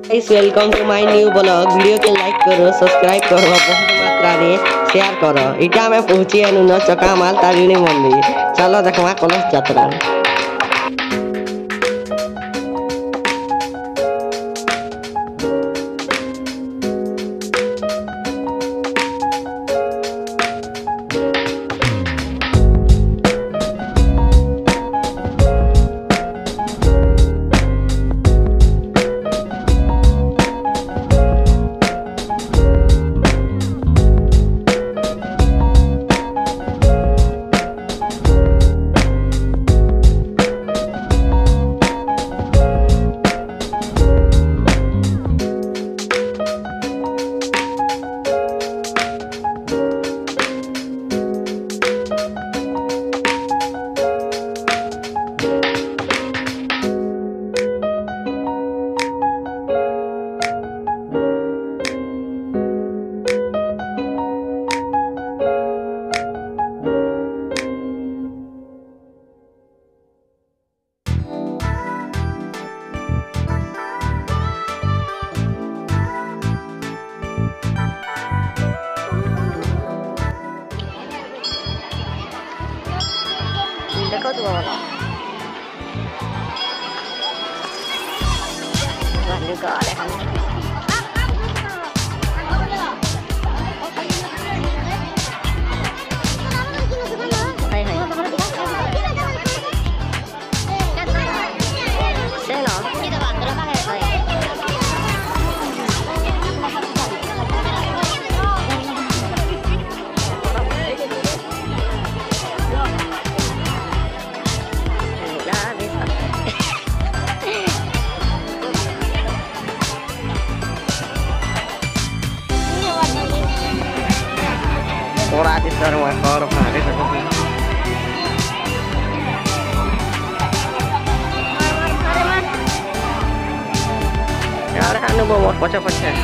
Guys welcome to my new blog. Video के like करो, subscribe करो, बहुत मात्रा रे शेयर करो। इटा में पहुंची है न चकामाल तारिणी मंदिर। चलो देखवा कलश यात्रा। देखो तो बाबा वाले का आ रहा है। Ora di sarung ekor hari seperti ya ada anu bawa pocah-pocah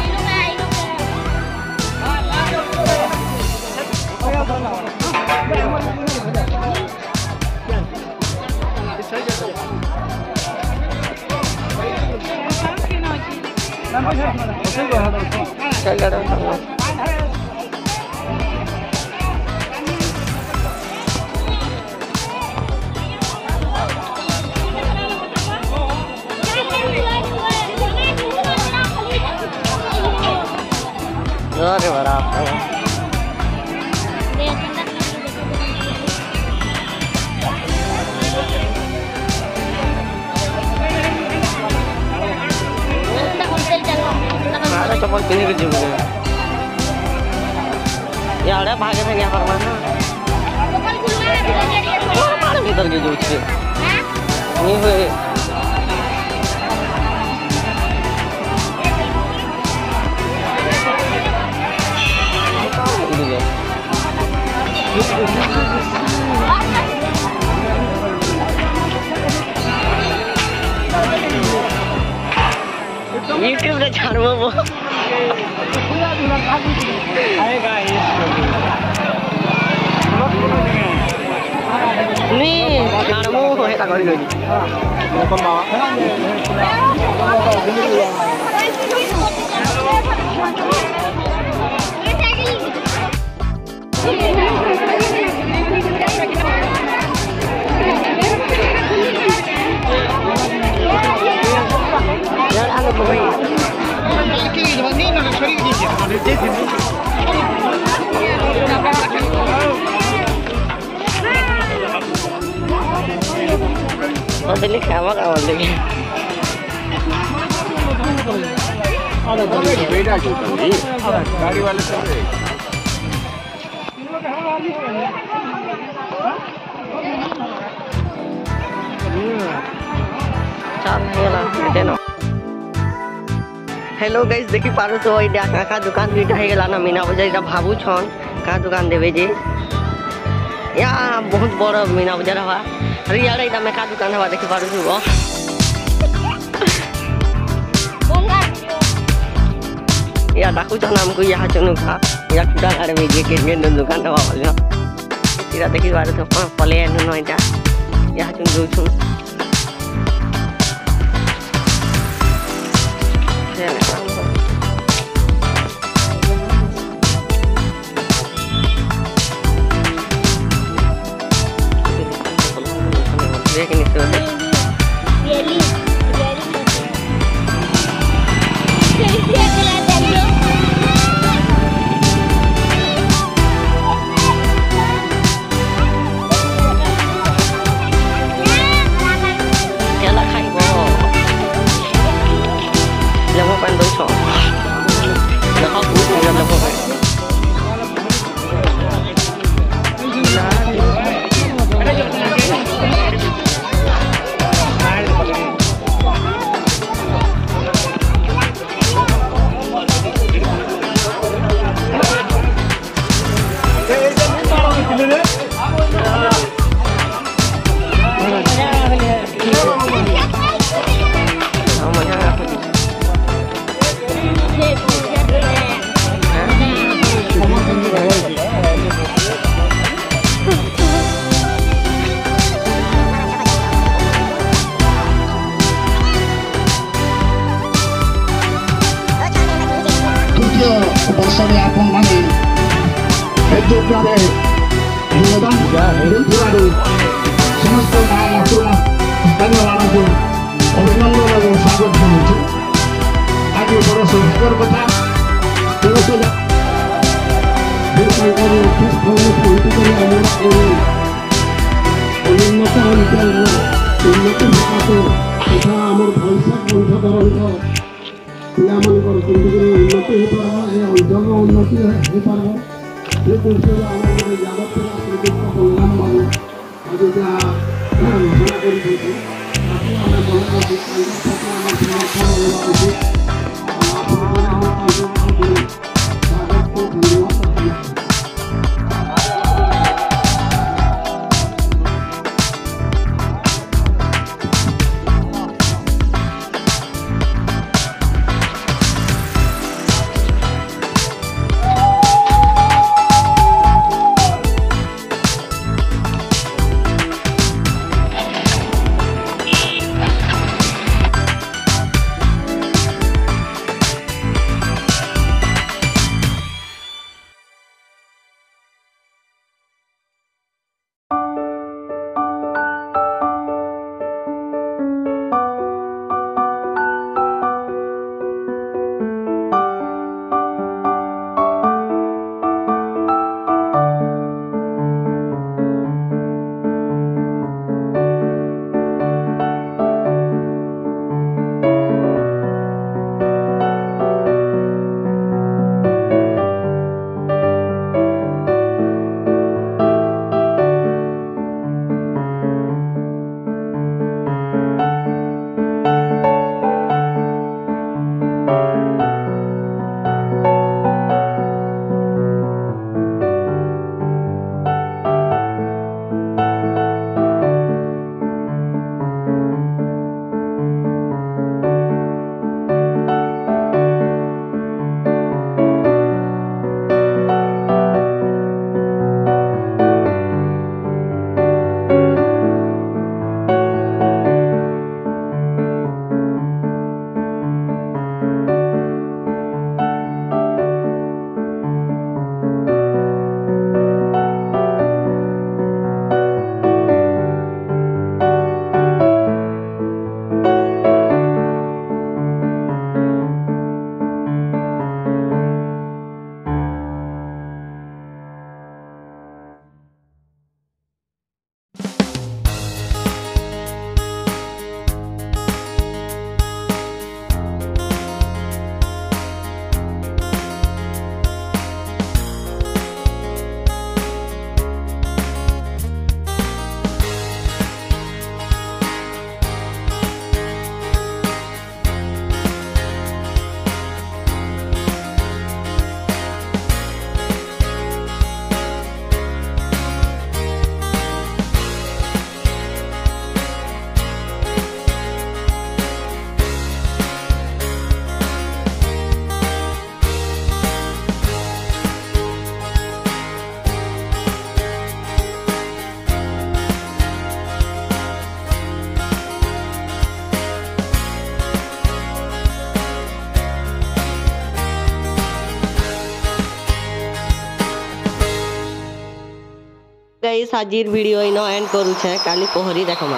अरे बराबर चप्पल पिन्ह के जीव यार भागे थे पर माना भीतर के जो नहीं हुए YouTube रे छाड़बो वो आएगा नी छाड़बो होए ता करी गई कोन यार आलो तो भाई नहीं ना छोड़ी दीजिए और दिल्ली खावा का और लेके आलो तो बेटा जो गाड़ी वाले चल रहे हेलो गाइस देखि पारो तो एटा का दुकान दुटा हे गेला ना मीना बाजार एटा भाबू छन का दुकान देबे जे या बहुत बड़ मीना बाजार हवा अरे यार एटा में का दुकान हवा देखि पारो सुबो या डाकू छ नाम को यहाँ चनु का या कुडा गारे में जे के दुकान हवा वाला इरा देखि पारो तो पले न एटा यहाँ चनु छु ବର୍ଷରେ ଆପଣମାନେ ଯୋଗ୍ୟରେ ଯୋଗଦାନ ଦେଇଥିବାରୁ ସମସ୍ତ ଗାଁ ସ୍ଥାନୀୟମାନଙ୍କୁ ଅଭିନନ୍ଦନ ଏବଂ ସ୍ୱାଗତ ଜଣାଉଛି। ଆଜି ବଡ଼ ସୌଭାଗ୍ୟର କଥା ଉନ୍ନତ ଅଞ୍ଚଳର ଉନ୍ନତି ବିକାଶ ତଥା ଆମର ଭବିଷ୍ୟତ ବଂଶଧରଙ୍କ ପିଲାମାନଙ୍କର କେମିତିକରି ଉନ୍ନତି ହେଇପାରିବ, ଏ ଅଞ୍ଚଳର ଉନ୍ନତି ହେଇପାରିବ, ସେ ଦୃଷ୍ଟିରେ ଆମର ଯାବତୀୟ ଶ୍ରୀକୃଷ୍ଣ କଲ୍ୟାଣମାନେ ଆଜି ଯାହା ଘୋଷଣା କରିଛନ୍ତି ତାକୁ ଆମେ ମନେ ରଖି ତାକୁ ଆମେ ସମର୍ଥନ କରିବା ଉଚିତ। ଆପଣମାନେ ଆମେ ତାଙ୍କୁ ସ୍ୱାଗତ ଧନ୍ୟବାଦ। गाइस आजिर वीडियो इन एंड करूछे काली पहरी देखमा।